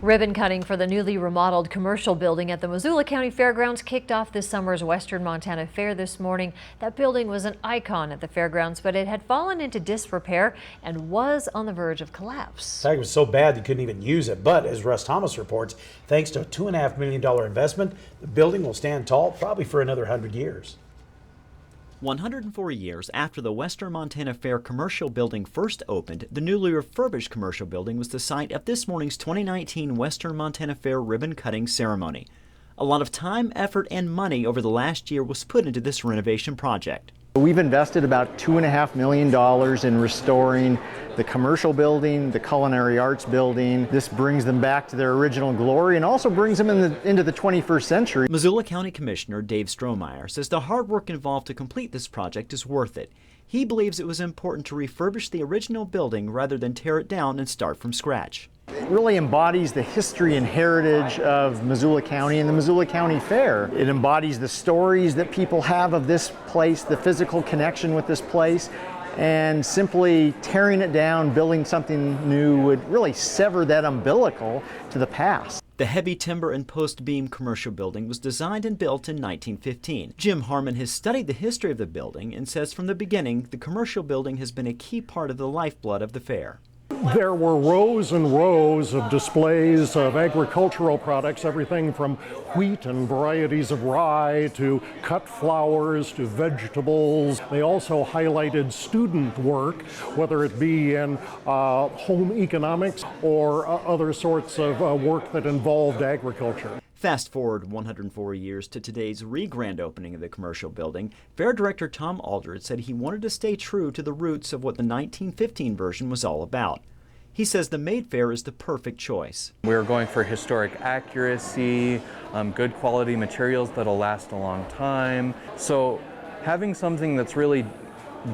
Ribbon cutting for the newly remodeled commercial building at the Missoula County Fairgrounds kicked off this summer's Western Montana Fair this morning. That building was an icon at the fairgrounds, but it had fallen into disrepair and was on the verge of collapse. In fact, it was so bad they couldn't even use it. But as Russ Thomas reports, thanks to a $2.5 million investment, the building will stand tall probably for another 100 years. 104 years after the Western Montana Fair commercial building first opened, the newly refurbished commercial building was the site of this morning's 2019 Western Montana Fair ribbon cutting ceremony. A lot of time, effort, and money over the last year was put into this renovation project. We've invested about $2.5 million in restoring the commercial building, the culinary arts building. This brings them back to their original glory and also brings them into the 21st century. Missoula County Commissioner Dave Strohmeyer says the hard work involved to complete this project is worth it. He believes it was important to refurbish the original building rather than tear it down and start from scratch. It really embodies the history and heritage of Missoula County and the Missoula County Fair. It embodies the stories that people have of this place, the physical connection with this place, and simply tearing it down, building something new would really sever that umbilical to the past. The heavy timber and post beam commercial building was designed and built in 1915. Jim Harmon has studied the history of the building and says from the beginning the commercial building has been a key part of the lifeblood of the fair. There were rows and rows of displays of agricultural products, everything from wheat and varieties of rye to cut flowers to vegetables. They also highlighted student work, whether it be in home economics or other sorts of work that involved agriculture. Fast forward 104 years to today's re-grand opening of the commercial building, Fair Director Tom Aldred said he wanted to stay true to the roots of what the 1915 version was all about. He says the Made Fair is the perfect choice. We're going for historic accuracy, good quality materials that'll last a long time. So having something that's really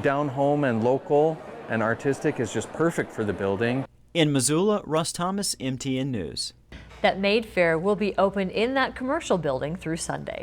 down home and local and artistic is just perfect for the building. In Missoula, Russ Thomas, MTN News. That Made Fair will be open in that commercial building through Sunday.